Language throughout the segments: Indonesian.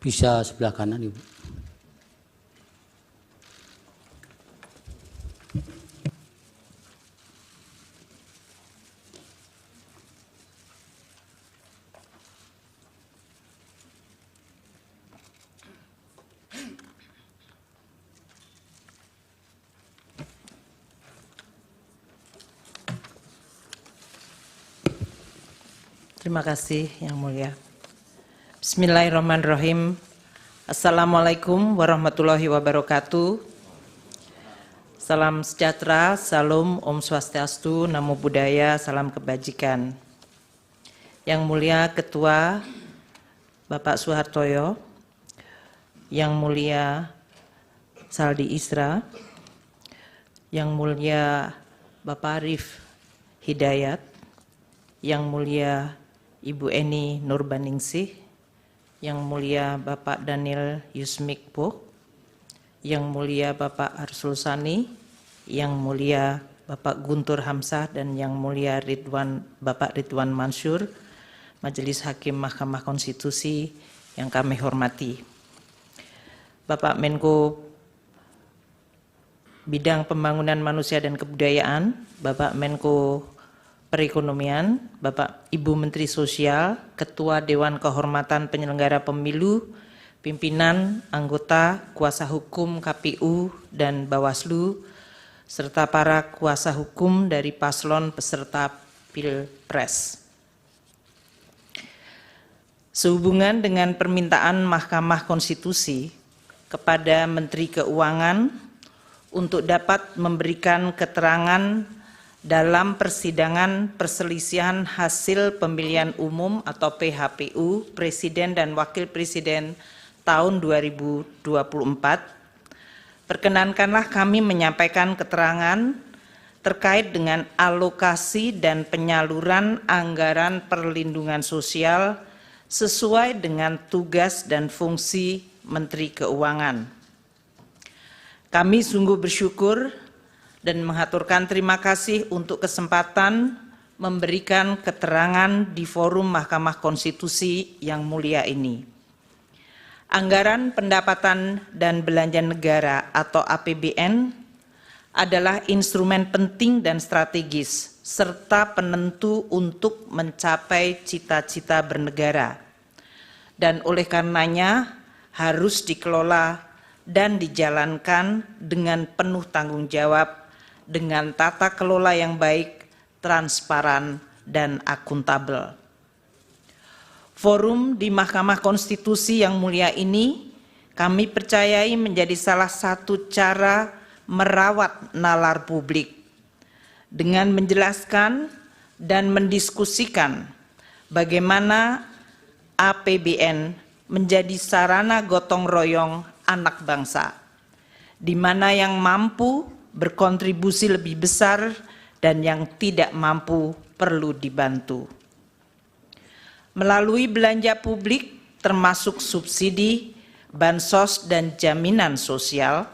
Bisa sebelah kanan, Ibu. Terima kasih Yang Mulia. Bismillahirrahmanirrahim. Assalamualaikum warahmatullahi wabarakatuh. Salam sejahtera, salam, Om Swastiastu, Namo Buddhaya, salam kebajikan. Yang Mulia Ketua Bapak Suhartoyo, Yang Mulia Saldi Isra, Yang Mulia Bapak Arif Hidayat, Yang Mulia Ibu Eni Nurbaningsih, Yang Mulia Bapak Daniel Yusmikpo, Yang Mulia Bapak Arsul Sani, Yang Mulia Bapak Guntur Hamzah, dan Yang Mulia Bapak Ridwan Mansur, Majelis Hakim Mahkamah Konstitusi yang kami hormati. Bapak Menko Bidang Pembangunan Manusia dan Kebudayaan, Bapak Menko Perekonomian, Bapak Ibu Menteri Sosial, Ketua Dewan Kehormatan Penyelenggara Pemilu, pimpinan, anggota, kuasa hukum KPU dan Bawaslu, serta para kuasa hukum dari paslon peserta Pilpres. Sehubungan dengan permintaan Mahkamah Konstitusi kepada Menteri Keuangan untuk dapat memberikan keterangan dalam persidangan perselisihan hasil pemilihan umum atau PHPU Presiden dan Wakil Presiden tahun 2024, perkenankanlah kami menyampaikan keterangan terkait dengan alokasi dan penyaluran anggaran perlindungan sosial sesuai dengan tugas dan fungsi Menteri Keuangan. Kami sungguh bersyukur dan mengaturkan terima kasih untuk kesempatan memberikan keterangan di forum Mahkamah Konstitusi yang mulia ini. Anggaran pendapatan dan belanja negara atau APBN adalah instrumen penting dan strategis serta penentu untuk mencapai cita-cita bernegara, dan oleh karenanya harus dikelola dan dijalankan dengan penuh tanggung jawab dengan tata kelola yang baik, transparan, dan akuntabel. Forum di Mahkamah Konstitusi yang mulia ini kami percayai menjadi salah satu cara merawat nalar publik dengan menjelaskan dan mendiskusikan bagaimana APBN menjadi sarana gotong royong anak bangsa, di mana yang mampu berkontribusi lebih besar dan yang tidak mampu perlu dibantu. Melalui belanja publik termasuk subsidi, bansos, dan jaminan sosial,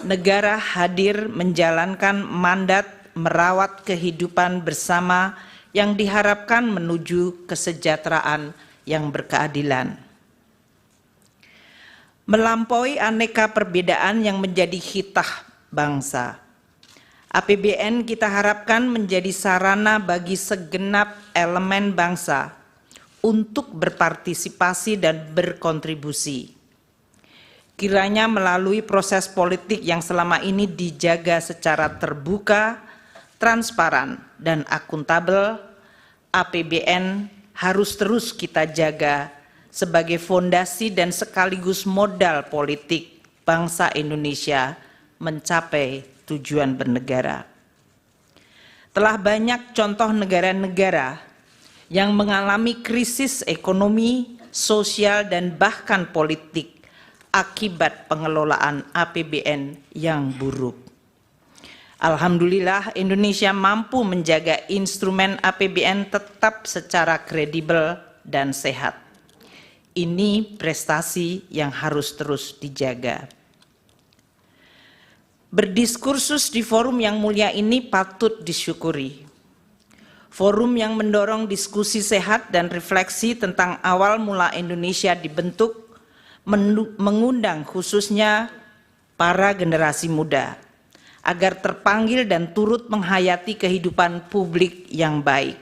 negara hadir menjalankan mandat merawat kehidupan bersama yang diharapkan menuju kesejahteraan yang berkeadilan. Melampaui aneka perbedaan yang menjadi hitah bangsa, APBN kita harapkan menjadi sarana bagi segenap elemen bangsa untuk berpartisipasi dan berkontribusi. Kiranya melalui proses politik yang selama ini dijaga secara terbuka, transparan, dan akuntabel, APBN harus terus kita jaga sebagai fondasi dan sekaligus modal politik bangsa Indonesia mencapai tujuan bernegara. Telah banyak contoh negara-negara yang mengalami krisis ekonomi, sosial, dan bahkan politik akibat pengelolaan APBN yang buruk. Alhamdulillah, Indonesia mampu menjaga instrumen APBN tetap secara kredibel dan sehat. Ini prestasi yang harus terus dijaga. Berdiskursus di forum yang mulia ini patut disyukuri. Forum yang mendorong diskusi sehat dan refleksi tentang awal mula Indonesia dibentuk mengundang khususnya para generasi muda agar terpanggil dan turut menghayati kehidupan publik yang baik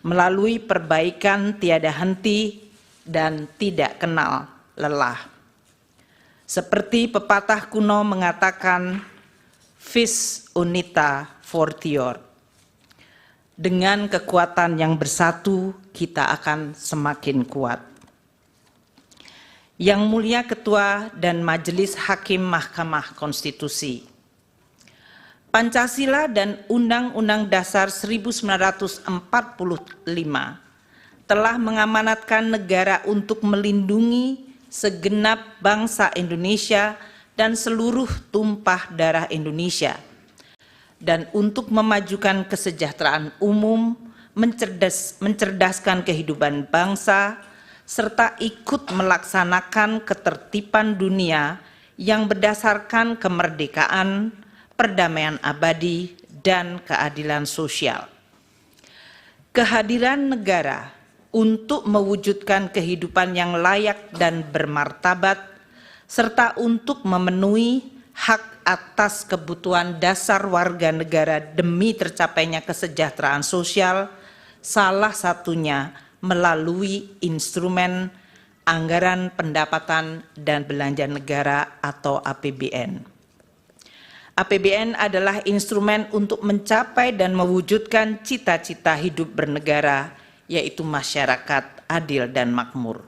melalui perbaikan tiada henti dan tidak kenal lelah. Seperti pepatah kuno mengatakan, vis unita fortior. Dengan kekuatan yang bersatu, kita akan semakin kuat. Yang Mulia Ketua dan Majelis Hakim Mahkamah Konstitusi, Pancasila dan Undang-Undang Dasar 1945 telah mengamanatkan negara untuk melindungi segenap bangsa Indonesia dan seluruh tumpah darah Indonesia, dan untuk memajukan kesejahteraan umum, mencerdaskan kehidupan bangsa, serta ikut melaksanakan ketertiban dunia yang berdasarkan kemerdekaan, perdamaian abadi, dan keadilan sosial. Kehadiran negara untuk mewujudkan kehidupan yang layak dan bermartabat, serta untuk memenuhi hak atas kebutuhan dasar warga negara demi tercapainya kesejahteraan sosial, salah satunya melalui instrumen anggaran pendapatan dan belanja negara atau APBN. APBN adalah instrumen untuk mencapai dan mewujudkan cita-cita hidup bernegara, yaitu masyarakat adil dan makmur.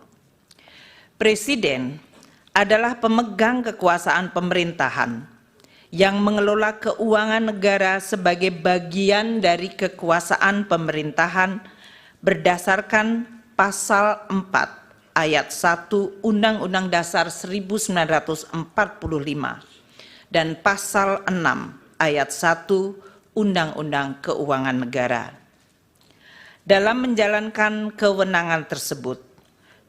Presiden adalah pemegang kekuasaan pemerintahan yang mengelola keuangan negara sebagai bagian dari kekuasaan pemerintahan berdasarkan pasal 4 ayat 1 Undang-Undang Dasar 1945 dan pasal 6 ayat 1 Undang-Undang Keuangan Negara. Dalam menjalankan kewenangan tersebut,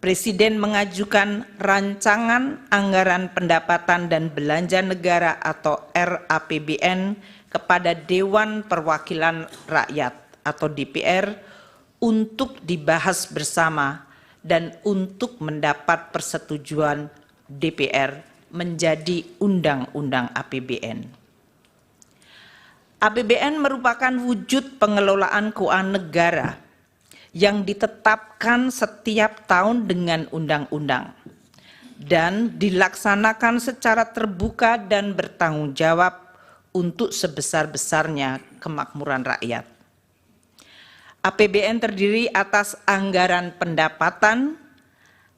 Presiden mengajukan rancangan anggaran pendapatan dan belanja negara atau RAPBN kepada Dewan Perwakilan Rakyat atau DPR untuk dibahas bersama dan untuk mendapat persetujuan DPR menjadi Undang-Undang APBN. APBN merupakan wujud pengelolaan keuangan negara yang ditetapkan setiap tahun dengan undang-undang dan dilaksanakan secara terbuka dan bertanggung jawab untuk sebesar-besarnya kemakmuran rakyat. APBN terdiri atas anggaran pendapatan,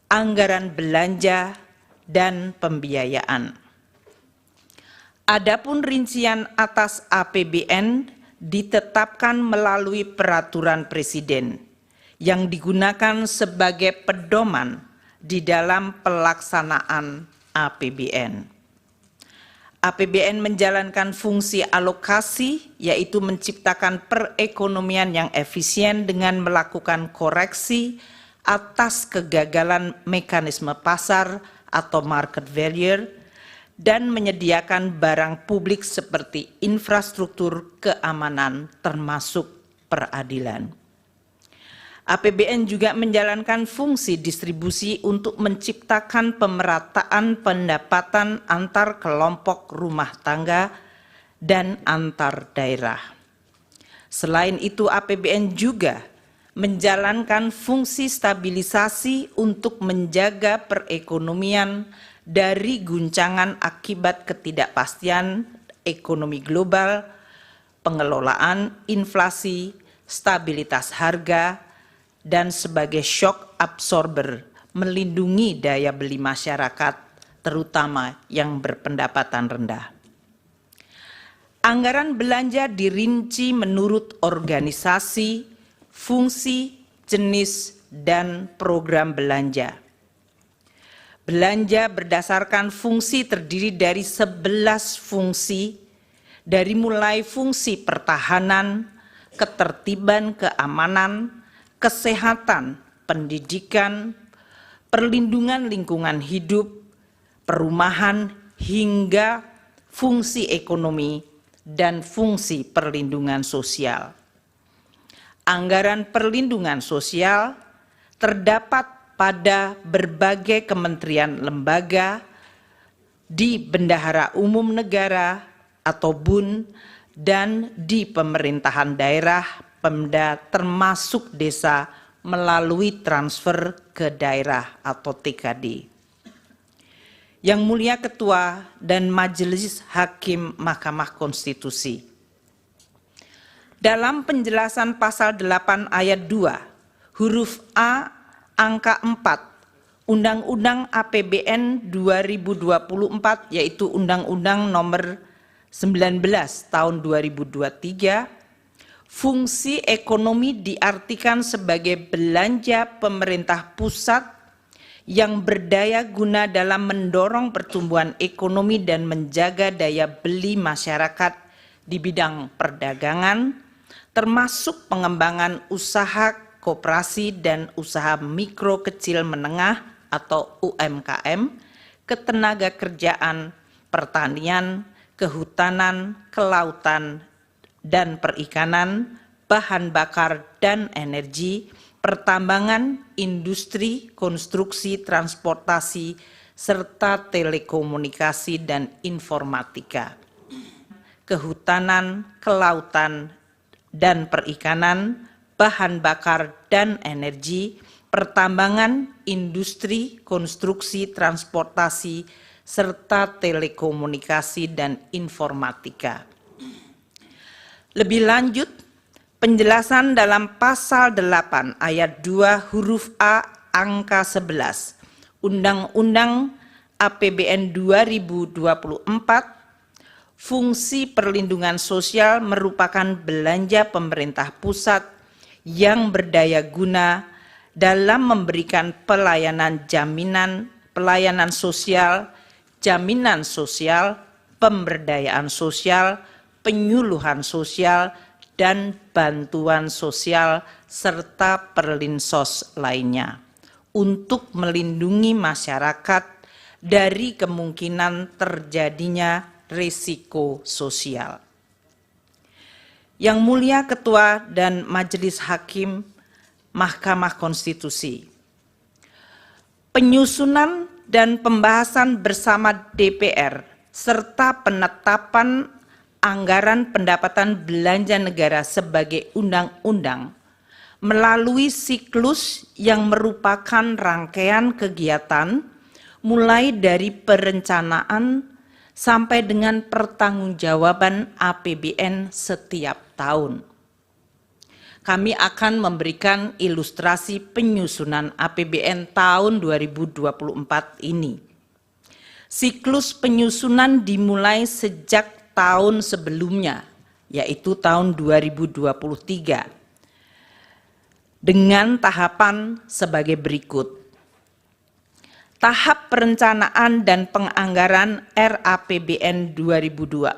anggaran belanja, dan pembiayaan. Adapun rincian atas APBN ditetapkan melalui peraturan Presiden yang digunakan sebagai pedoman di dalam pelaksanaan APBN. APBN menjalankan fungsi alokasi, yaitu menciptakan perekonomian yang efisien dengan melakukan koreksi atas kegagalan mekanisme pasar atau market failure, dan menyediakan barang publik seperti infrastruktur keamanan termasuk peradilan. APBN juga menjalankan fungsi distribusi untuk menciptakan pemerataan pendapatan antar kelompok rumah tangga dan antar daerah. Selain itu, APBN juga menjalankan fungsi stabilisasi untuk menjaga perekonomian dari guncangan akibat ketidakpastian ekonomi global, pengelolaan inflasi, stabilitas harga, dan sebagai shock absorber melindungi daya beli masyarakat, terutama yang berpendapatan rendah. Anggaran belanja dirinci menurut organisasi, fungsi, jenis, dan program belanja. Belanja berdasarkan fungsi terdiri dari 11 fungsi, dari mulai fungsi pertahanan, ketertiban keamanan, kesehatan, pendidikan, perlindungan lingkungan hidup, perumahan, hingga fungsi ekonomi dan fungsi perlindungan sosial. Anggaran perlindungan sosial terdapat pada berbagai kementerian lembaga, di Bendahara Umum Negara atau BUN, dan di pemerintahan daerah, Pemda, termasuk desa melalui transfer ke daerah atau TKD. Yang Mulia Ketua dan Majelis Hakim Mahkamah Konstitusi, dalam penjelasan pasal 8 ayat 2, huruf A angka 4, Undang-Undang APBN 2024, yaitu Undang-Undang Nomor 19 Tahun 2023, fungsi ekonomi diartikan sebagai belanja pemerintah pusat yang berdaya guna dalam mendorong pertumbuhan ekonomi dan menjaga daya beli masyarakat di bidang perdagangan, termasuk pengembangan usaha koperasi dan usaha mikro kecil menengah atau UMKM, ketenaga kerjaan, pertanian, kehutanan, kelautan, dan perikanan, bahan bakar dan energi, pertambangan, industri, konstruksi, transportasi, serta telekomunikasi dan informatika. Kehutanan, kelautan, dan perikanan, bahan bakar dan energi, pertambangan, industri, konstruksi, transportasi, serta telekomunikasi dan informatika. Lebih lanjut, penjelasan dalam pasal 8 ayat 2 huruf A angka 11 Undang-Undang APBN 2024, fungsi perlindungan sosial merupakan belanja pemerintah pusat yang berdaya guna dalam memberikan pelayanan pelayanan sosial, jaminan sosial, pemberdayaan sosial, penyuluhan sosial, dan bantuan sosial serta perlinsos lainnya untuk melindungi masyarakat dari kemungkinan terjadinya risiko sosial. Yang Mulia Ketua dan Majelis Hakim Mahkamah Konstitusi, penyusunan dan pembahasan bersama DPR serta penetapan anggaran pendapatan belanja negara sebagai undang-undang melalui siklus yang merupakan rangkaian kegiatan mulai dari perencanaan sampai dengan pertanggungjawaban APBN setiap tahun. Kami akan memberikan ilustrasi penyusunan APBN tahun 2024 ini. Siklus penyusunan dimulai sejak tahun sebelumnya, yaitu tahun 2023, dengan tahapan sebagai berikut. Tahap perencanaan dan penganggaran RAPBN 2024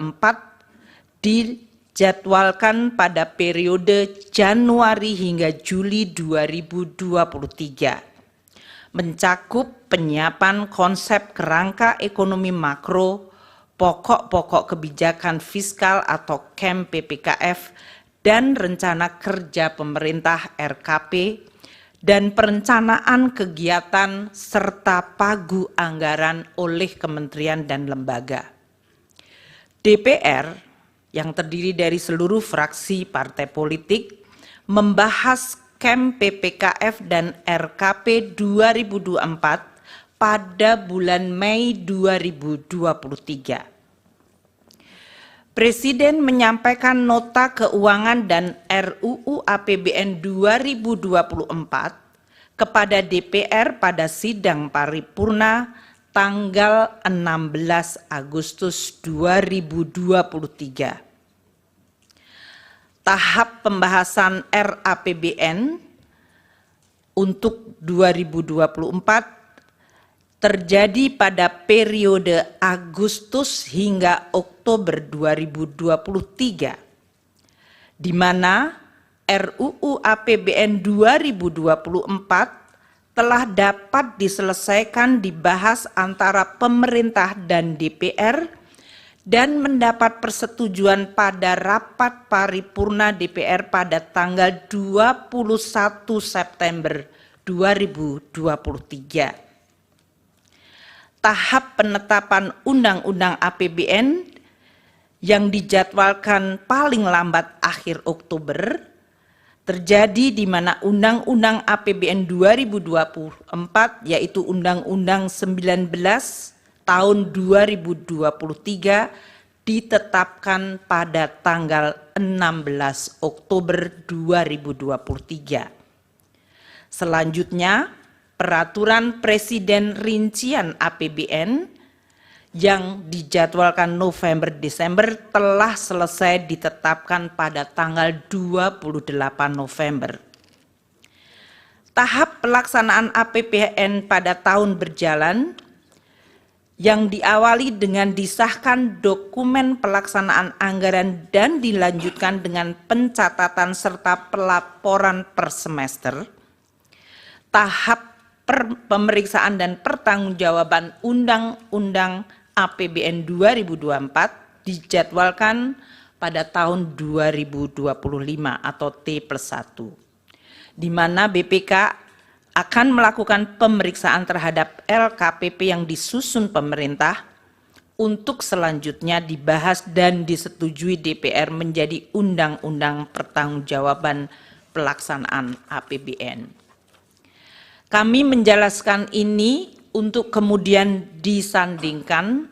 dijadwalkan pada periode Januari hingga Juli 2023, mencakup penyiapan konsep kerangka ekonomi makro, pokok-pokok kebijakan fiskal atau KEM PPKF, dan rencana kerja pemerintah RKP, dan perencanaan kegiatan serta pagu anggaran oleh kementerian dan lembaga. DPR yang terdiri dari seluruh fraksi partai politik membahas KEM PPKF dan RKP 2024 pada bulan Mei 2023. Presiden menyampaikan nota keuangan dan RUU APBN 2024 kepada DPR pada sidang paripurna tanggal 16 Agustus 2023. Tahap pembahasan RAPBN untuk 2024 terjadi pada periode Agustus hingga Oktober 2023, di mana RUU APBN 2024 telah dapat diselesaikan dibahas antara pemerintah dan DPR dan mendapat persetujuan pada rapat paripurna DPR pada tanggal 21 September 2023. Tahap penetapan Undang-Undang APBN yang dijadwalkan paling lambat akhir Oktober terjadi di mana Undang-Undang APBN 2024 yaitu Undang-Undang 19 tahun 2023 ditetapkan pada tanggal 16 Oktober 2023. Selanjutnya, Peraturan Presiden Rincian APBN yang dijadwalkan November-Desember telah selesai ditetapkan pada tanggal 28 November. Tahap pelaksanaan APBN pada tahun berjalan yang diawali dengan disahkan dokumen pelaksanaan anggaran dan dilanjutkan dengan pencatatan serta pelaporan per semester. Tahap pemeriksaan dan pertanggungjawaban Undang-Undang APBN 2024 dijadwalkan pada tahun 2025 atau T+1, di mana BPK akan melakukan pemeriksaan terhadap LKPP yang disusun pemerintah untuk selanjutnya dibahas dan disetujui DPR menjadi Undang-Undang Pertanggungjawaban Pelaksanaan APBN. Kami menjelaskan ini untuk kemudian disandingkan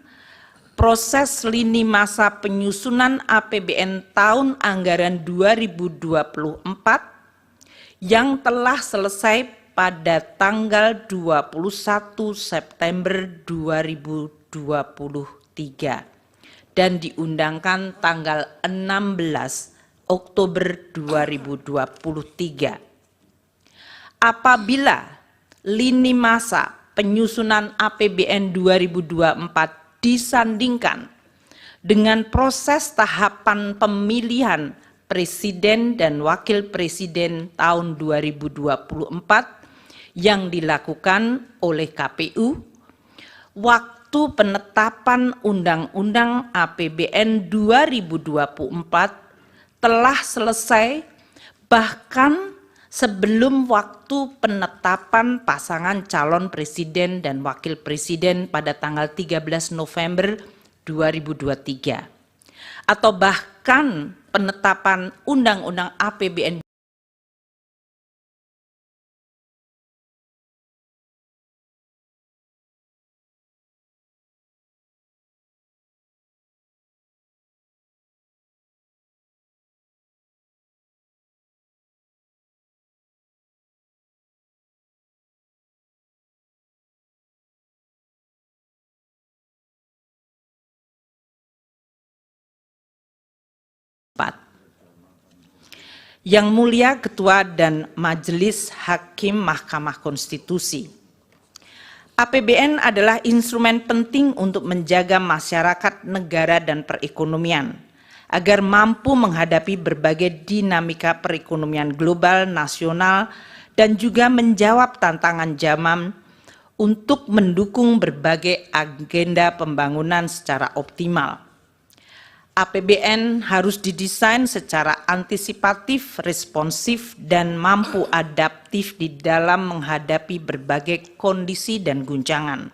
proses lini masa penyusunan APBN tahun anggaran 2024 yang telah selesai pada tanggal 21 September 2023 dan diundangkan tanggal 16 Oktober 2023. Apabila lini masa penyusunan APBN 2024 disandingkan dengan proses tahapan pemilihan Presiden dan Wakil Presiden tahun 2024 yang dilakukan oleh KPU, waktu penetapan Undang-Undang APBN 2024 telah selesai bahkan sebelum waktu penetapan pasangan calon presiden dan wakil presiden pada tanggal 13 November 2023 atau bahkan penetapan Undang-Undang APBN Yang Mulia Ketua dan Majelis Hakim Mahkamah Konstitusi. APBN adalah instrumen penting untuk menjaga masyarakat, negara, dan perekonomian agar mampu menghadapi berbagai dinamika perekonomian global, nasional, dan juga menjawab tantangan zaman untuk mendukung berbagai agenda pembangunan secara optimal. APBN harus didesain secara antisipatif, responsif, dan mampu adaptif di dalam menghadapi berbagai kondisi dan guncangan.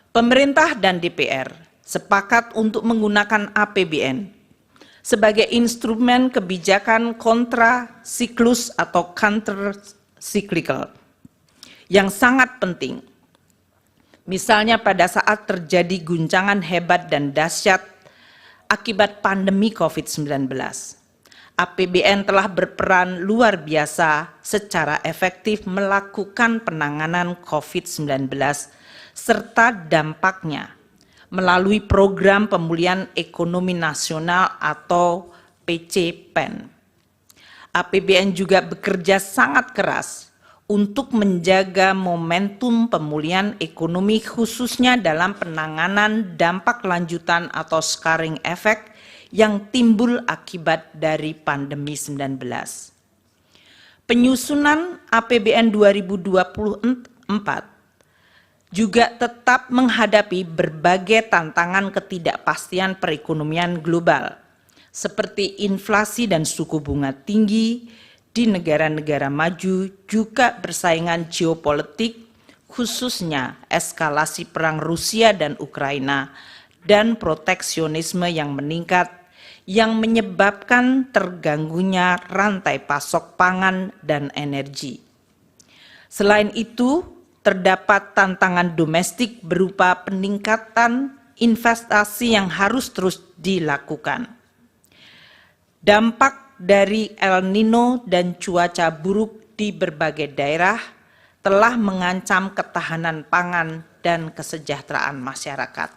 Pemerintah dan DPR sepakat untuk menggunakan APBN sebagai instrumen kebijakan kontra siklus atau counter cyclical yang sangat penting. Misalnya pada saat terjadi guncangan hebat dan dahsyat akibat pandemi COVID-19, APBN telah berperan luar biasa secara efektif melakukan penanganan COVID-19 serta dampaknya melalui Program Pemulihan Ekonomi Nasional atau PCPEN. APBN juga bekerja sangat keras untuk menjaga momentum pemulihan ekonomi khususnya dalam penanganan dampak lanjutan atau scarring effect yang timbul akibat dari pandemi 19. Penyusunan APBN 2024 juga tetap menghadapi berbagai tantangan ketidakpastian perekonomian global seperti inflasi dan suku bunga tinggi, di negara-negara maju juga persaingan geopolitik, khususnya eskalasi perang Rusia dan Ukraina, dan proteksionisme yang meningkat, yang menyebabkan terganggunya rantai pasok pangan dan energi. Selain itu, terdapat tantangan domestik berupa peningkatan investasi yang harus terus dilakukan. Dampak dari El Nino dan cuaca buruk di berbagai daerah telah mengancam ketahanan pangan dan kesejahteraan masyarakat.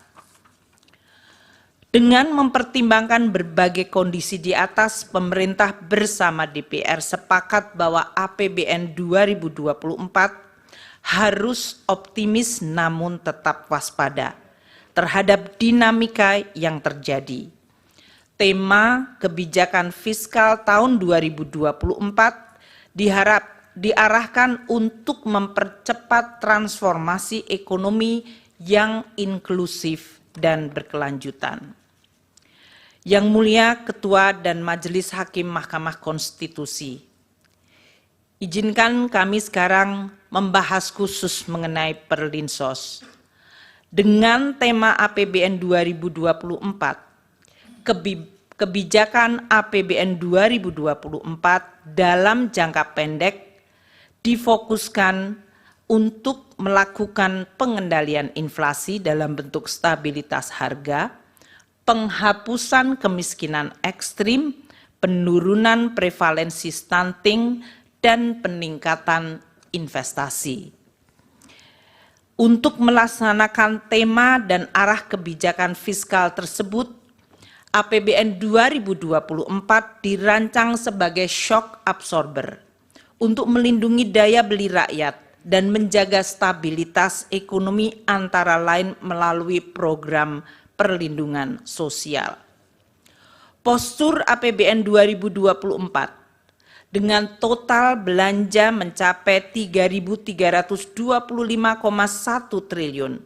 Dengan mempertimbangkan berbagai kondisi di atas, pemerintah bersama DPR sepakat bahwa APBN 2024 harus optimis namun tetap waspada terhadap dinamika yang terjadi. Tema kebijakan fiskal tahun 2024 diarahkan untuk mempercepat transformasi ekonomi yang inklusif dan berkelanjutan. Yang Mulia Ketua dan Majelis Hakim Mahkamah Konstitusi, izinkan kami sekarang membahas khusus mengenai Perlinsos. Dengan tema APBN 2024, kebijakan APBN 2024 dalam jangka pendek difokuskan untuk melakukan pengendalian inflasi dalam bentuk stabilitas harga, penghapusan kemiskinan ekstrim, penurunan prevalensi stunting, dan peningkatan investasi. Untuk melaksanakan tema dan arah kebijakan fiskal tersebut, APBN 2024 dirancang sebagai shock absorber untuk melindungi daya beli rakyat dan menjaga stabilitas ekonomi antara lain melalui program perlindungan sosial. Postur APBN 2024 dengan total belanja mencapai 3.325,1 triliun.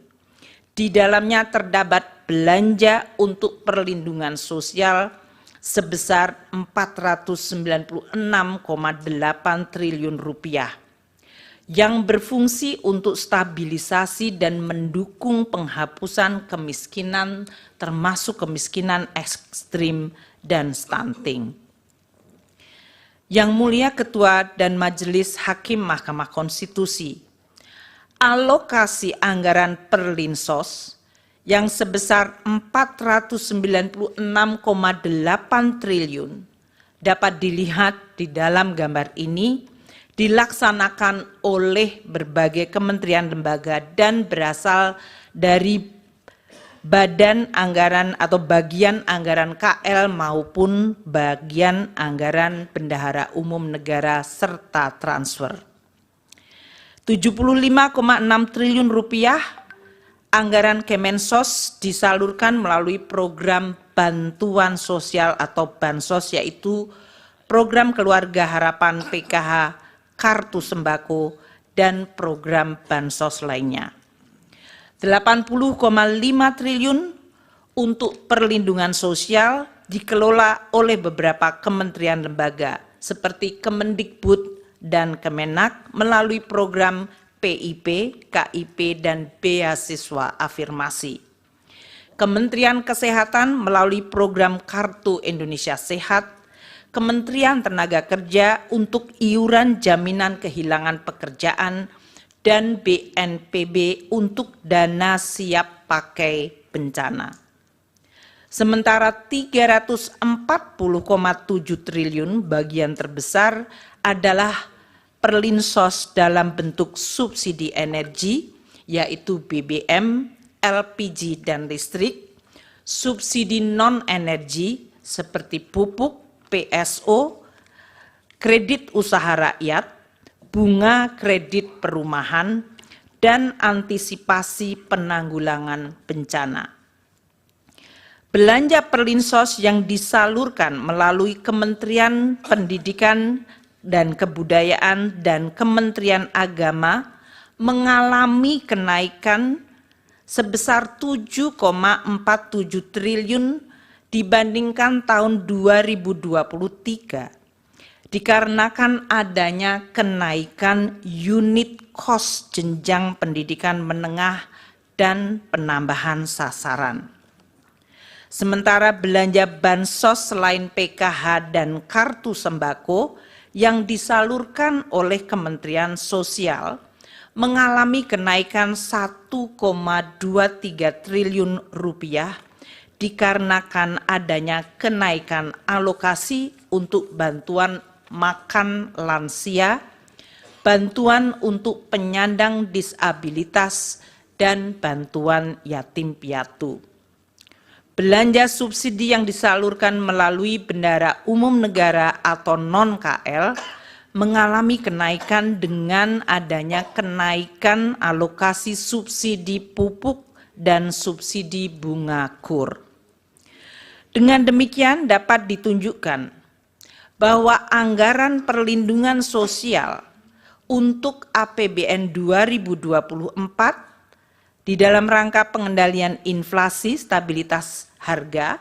Di dalamnya terdapat belanja untuk perlindungan sosial sebesar 496,8 triliun rupiah yang berfungsi untuk stabilisasi dan mendukung penghapusan kemiskinan termasuk kemiskinan ekstrim dan stunting. Yang Mulia Ketua dan Majelis Hakim Mahkamah Konstitusi, alokasi anggaran Perlinsos yang sebesar 496,8 triliun dapat dilihat di dalam gambar ini dilaksanakan oleh berbagai kementerian lembaga dan berasal dari badan anggaran atau bagian anggaran KL maupun bagian anggaran bendahara umum negara serta transfer. 75,6 triliun rupiah anggaran Kemensos disalurkan melalui program bantuan sosial atau Bansos, yaitu program Keluarga Harapan PKH, Kartu Sembako, dan program Bansos lainnya. 80,5 triliun untuk perlindungan sosial dikelola oleh beberapa kementerian lembaga seperti Kemendikbud dan Kemenak melalui program PIP, KIP, dan beasiswa afirmasi. Kementerian Kesehatan melalui program Kartu Indonesia Sehat, Kementerian Tenaga Kerja untuk iuran jaminan kehilangan pekerjaan, dan BNPB untuk dana siap pakai bencana. Sementara 340,7 triliun bagian terbesar adalah Perlinsos dalam bentuk subsidi energi, yaitu BBM, LPG, dan listrik, subsidi non-energi seperti pupuk, PSO, kredit usaha rakyat, bunga kredit perumahan, dan antisipasi penanggulangan bencana. Belanja Perlinsos yang disalurkan melalui Kementerian Pendidikan dan Kebudayaan dan Kementerian Agama mengalami kenaikan sebesar 7,47 triliun dibandingkan tahun 2023. dikarenakan adanya kenaikan unit cost jenjang pendidikan menengah dan penambahan sasaran. Sementara belanja bansos selain PKH dan kartu sembako yang disalurkan oleh Kementerian Sosial mengalami kenaikan 1,23 triliun rupiah dikarenakan adanya kenaikan alokasi untuk bantuan makan lansia, bantuan untuk penyandang disabilitas, dan bantuan yatim piatu. Belanja subsidi yang disalurkan melalui bendahara umum negara atau non-KL mengalami kenaikan dengan adanya kenaikan alokasi subsidi pupuk dan subsidi bunga kur. Dengan demikian dapat ditunjukkan bahwa anggaran perlindungan sosial untuk APBN 2024 di dalam rangka pengendalian inflasi, stabilitas harga,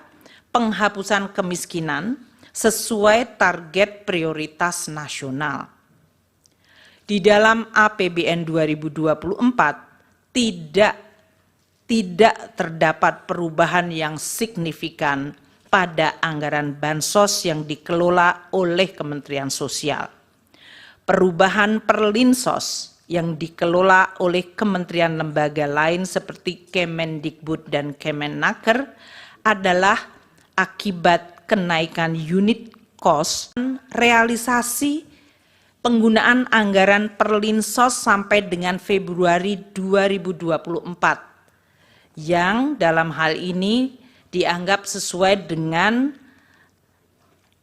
penghapusan kemiskinan sesuai target prioritas nasional. Di dalam APBN 2024 tidak terdapat perubahan yang signifikan pada anggaran bansos yang dikelola oleh Kementerian Sosial. Perubahan perlinsos yang dikelola oleh kementerian lembaga lain seperti Kemendikbud dan Kemenaker adalah akibat kenaikan unit cost, realisasi penggunaan anggaran perlinsos sampai dengan Februari 2024 yang dalam hal ini dianggap sesuai dengan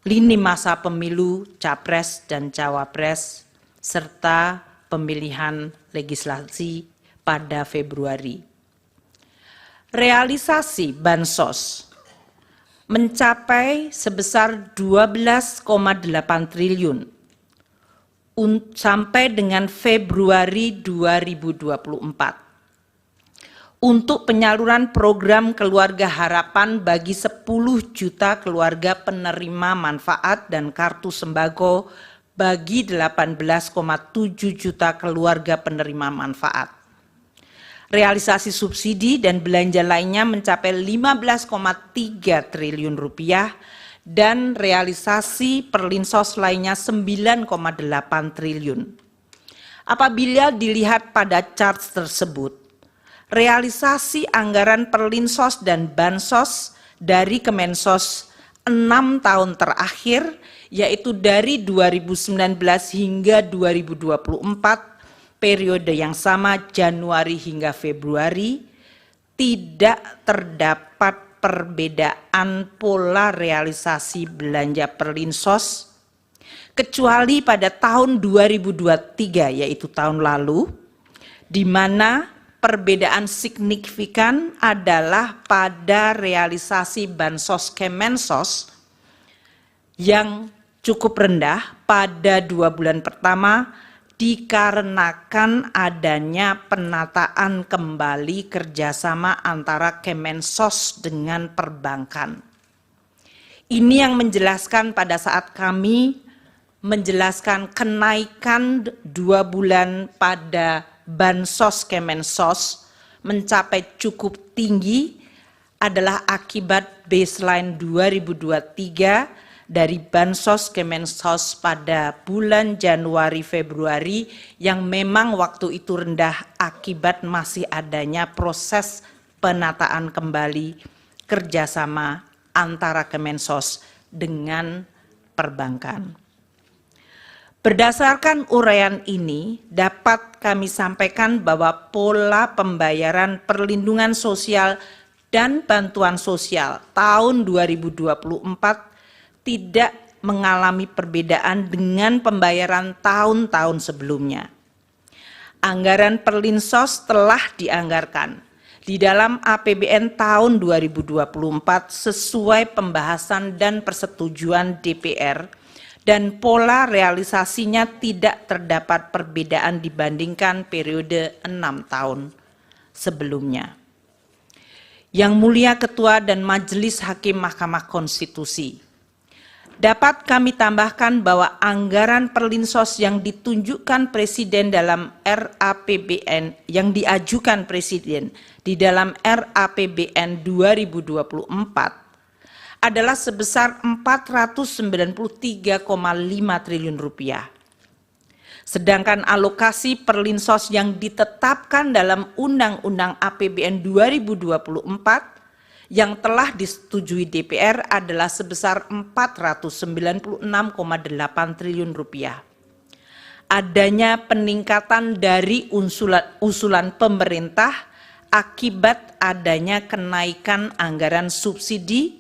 lini masa pemilu Capres dan Cawapres serta pemilihan legislasi pada Februari. Realisasi bansos mencapai sebesar 12,8 triliun sampai dengan Februari 2024. Untuk penyaluran program Keluarga Harapan bagi 10 juta keluarga penerima manfaat dan kartu sembako bagi 18,7 juta keluarga penerima manfaat. Realisasi subsidi dan belanja lainnya mencapai 15,3 triliun rupiah dan realisasi perlinsos lainnya 9,8 triliun. Apabila dilihat pada chart tersebut, realisasi anggaran perlinsos dan bansos dari Kemensos 6 tahun terakhir, yaitu dari 2019 hingga 2024, periode yang sama Januari hingga Februari, tidak terdapat perbedaan pola realisasi belanja perlinsos, kecuali pada tahun 2023, yaitu tahun lalu, di mana perbedaan signifikan adalah pada realisasi bansos Kemensos yang cukup rendah pada 2 bulan pertama dikarenakan adanya penataan kembali kerjasama antara Kemensos dengan perbankan. Ini yang menjelaskan pada saat kami menjelaskan kenaikan 2 bulan pada bansos Kemensos mencapai cukup tinggi adalah akibat baseline 2023 dari bansos Kemensos pada bulan Januari Februari yang memang waktu itu rendah akibat masih adanya proses penataan kembali kerjasama antara Kemensos dengan perbankan. Berdasarkan uraian ini, dapat kami sampaikan bahwa pola pembayaran perlindungan sosial dan bantuan sosial tahun 2024 tidak mengalami perbedaan dengan pembayaran tahun-tahun sebelumnya. Anggaran perlinsos telah dianggarkan di dalam APBN tahun 2024 sesuai pembahasan dan persetujuan DPR, dan pola realisasinya tidak terdapat perbedaan dibandingkan periode 6 tahun sebelumnya. Yang Mulia Ketua dan Majelis Hakim Mahkamah Konstitusi, Dapat kami tambahkan bahwa anggaran Perlinsos yang ditunjukkan Presiden dalam RAPBN yang diajukan Presiden di dalam RAPBN 2024 adalah sebesar 493,5 triliun rupiah. Sedangkan alokasi Perlinsos yang ditetapkan dalam Undang-Undang APBN 2024 yang telah disetujui DPR adalah sebesar 496,8 triliun rupiah. Adanya peningkatan dari usulan pemerintah akibat adanya kenaikan anggaran subsidi,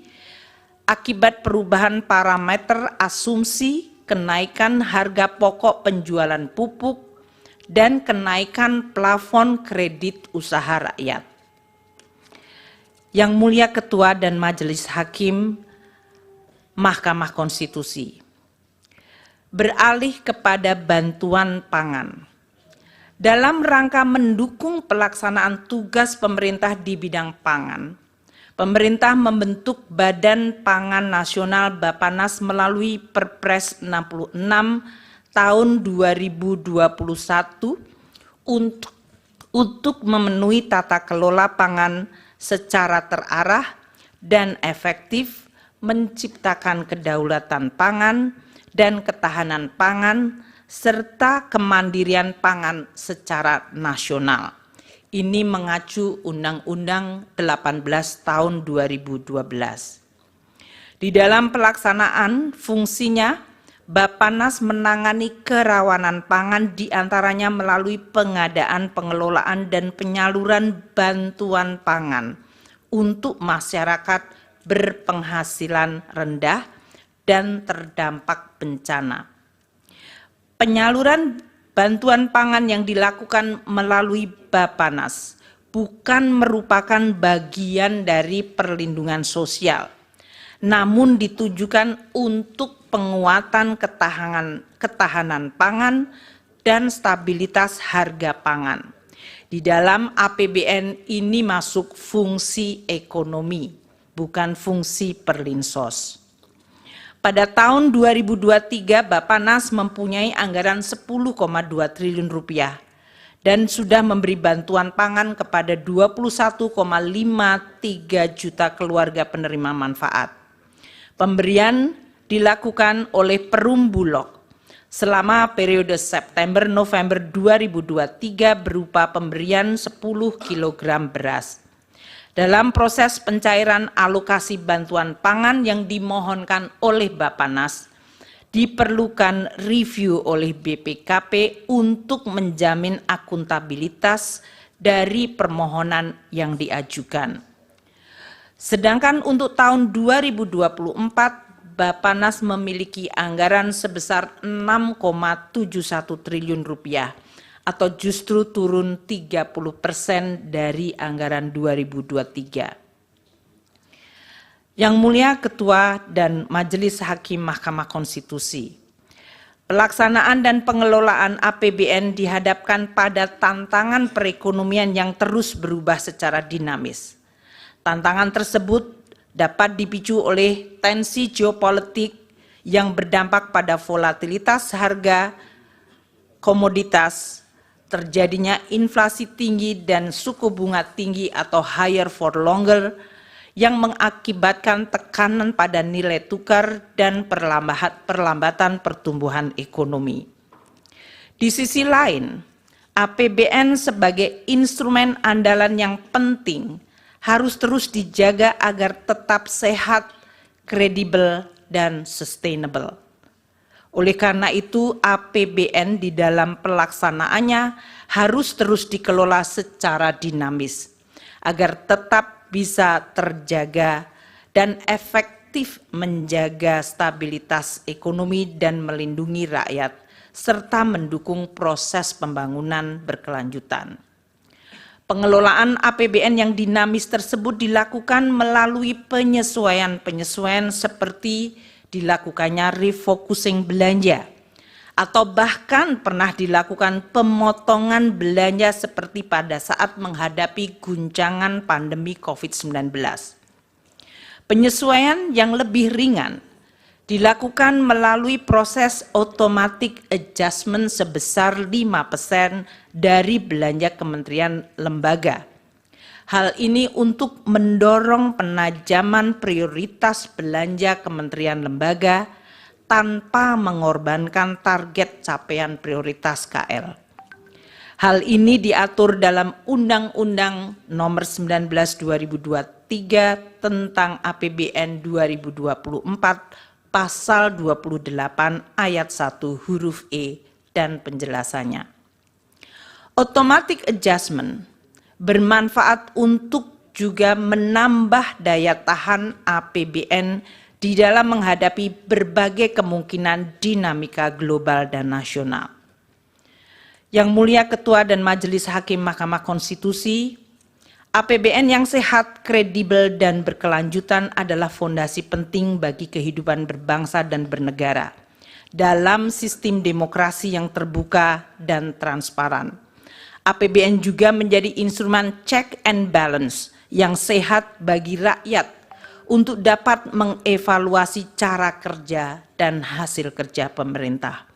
akibat perubahan parameter asumsi, kenaikan harga pokok penjualan pupuk, dan kenaikan plafon kredit usaha rakyat. Yang Mulia Ketua dan Majelis Hakim Mahkamah Konstitusi, beralih kepada bantuan pangan. Dalam rangka mendukung pelaksanaan tugas pemerintah di bidang pangan, pemerintah membentuk Badan Pangan Nasional Bappenas melalui Perpres 66 tahun 2021 untuk memenuhi tata kelola pangan secara terarah dan efektif, menciptakan kedaulatan pangan dan ketahanan pangan, serta kemandirian pangan secara nasional. Ini mengacu Undang-Undang 18 tahun 2012. Di dalam pelaksanaan fungsinya, Bappenas menangani kerawanan pangan diantaranya melalui pengadaan, pengelolaan, dan penyaluran bantuan pangan untuk masyarakat berpenghasilan rendah dan terdampak bencana. Penyaluran bantuan pangan yang dilakukan melalui Bappenas bukan merupakan bagian dari perlindungan sosial, namun ditujukan untuk penguatan ketahanan pangan dan stabilitas harga pangan. Di dalam APBN ini masuk fungsi ekonomi, bukan fungsi Perlinsos. Pada tahun 2023, Bappenas mempunyai anggaran 10,2 triliun rupiah dan sudah memberi bantuan pangan kepada 21,53 juta keluarga penerima manfaat. Pemberian dilakukan oleh Perum Bulog selama periode September-November 2023 berupa pemberian 10 kg beras. Dalam proses pencairan alokasi bantuan pangan yang dimohonkan oleh Bappenas, diperlukan review oleh BPKP untuk menjamin akuntabilitas dari permohonan yang diajukan. Sedangkan untuk tahun 2024, Bappenas memiliki anggaran sebesar 6,71 triliun rupiah atau justru turun 30% dari anggaran 2023. Yang Mulia Ketua dan Majelis Hakim Mahkamah Konstitusi, pelaksanaan dan pengelolaan APBN dihadapkan pada tantangan perekonomian yang terus berubah secara dinamis. Tantangan tersebut dapat dipicu oleh tensi geopolitik yang berdampak pada volatilitas harga komoditas, terjadinya inflasi tinggi dan suku bunga tinggi atau higher for longer yang mengakibatkan tekanan pada nilai tukar dan perlambatan pertumbuhan ekonomi. Di sisi lain, APBN sebagai instrumen andalan yang penting harus terus dijaga agar tetap sehat, kredibel, dan sustainable. Oleh karena itu, APBN di dalam pelaksanaannya harus terus dikelola secara dinamis, agar tetap bisa terjaga dan efektif menjaga stabilitas ekonomi dan melindungi rakyat, serta mendukung proses pembangunan berkelanjutan. Pengelolaan APBN yang dinamis tersebut dilakukan melalui penyesuaian-penyesuaian seperti dilakukannya refocusing belanja, atau bahkan pernah dilakukan pemotongan belanja seperti pada saat menghadapi guncangan pandemi COVID-19. Penyesuaian yang lebih ringan dilakukan melalui proses automatic adjustment sebesar 5% dari belanja kementerian lembaga. Hal ini untuk mendorong penajaman prioritas belanja kementerian lembaga tanpa mengorbankan target capaian prioritas KL. Hal ini diatur dalam Undang-Undang Nomor 19 2023 tentang APBN 2024 Pasal 28 ayat 1 huruf E dan penjelasannya. Automatic adjustment bermanfaat untuk juga menambah daya tahan APBN di dalam menghadapi berbagai kemungkinan dinamika global dan nasional. Yang Mulia Ketua dan Majelis Hakim Mahkamah Konstitusi, APBN yang sehat, kredibel, dan berkelanjutan adalah fondasi penting bagi kehidupan berbangsa dan bernegara dalam sistem demokrasi yang terbuka dan transparan. APBN juga menjadi instrumen check and balance yang sehat bagi rakyat untuk dapat mengevaluasi cara kerja dan hasil kerja pemerintah.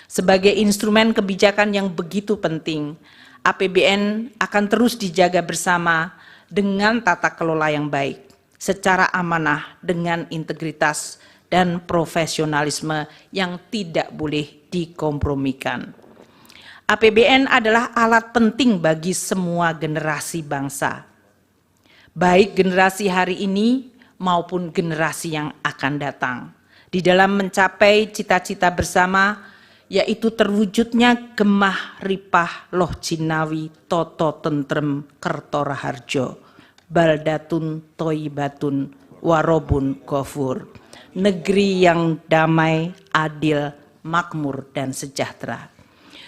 Sebagai instrumen kebijakan yang begitu penting, APBN akan terus dijaga bersama dengan tata kelola yang baik, secara amanah dengan integritas dan profesionalisme yang tidak boleh dikompromikan. APBN adalah alat penting bagi semua generasi bangsa, baik generasi hari ini maupun generasi yang akan datang, di dalam mencapai cita-cita bersama, yaitu terwujudnya gemah ripah loh jinawi toto tentrem kerto raharjo, baldatun toibatun warobun ghafur, negeri yang damai, adil, makmur, dan sejahtera.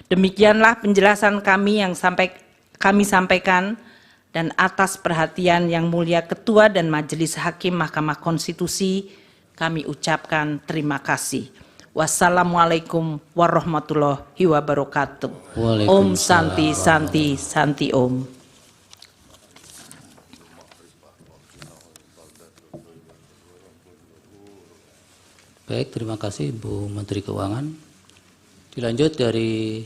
Demikianlah penjelasan kami yang kami sampaikan, dan atas perhatian Yang Mulia Ketua dan Majelis Hakim Mahkamah Konstitusi, kami ucapkan terima kasih. Wassalamualaikum warahmatullahi wabarakatuh. Om Santi Santi Santi Om. Baik, terima kasih Ibu Menteri Keuangan. Dilanjut dari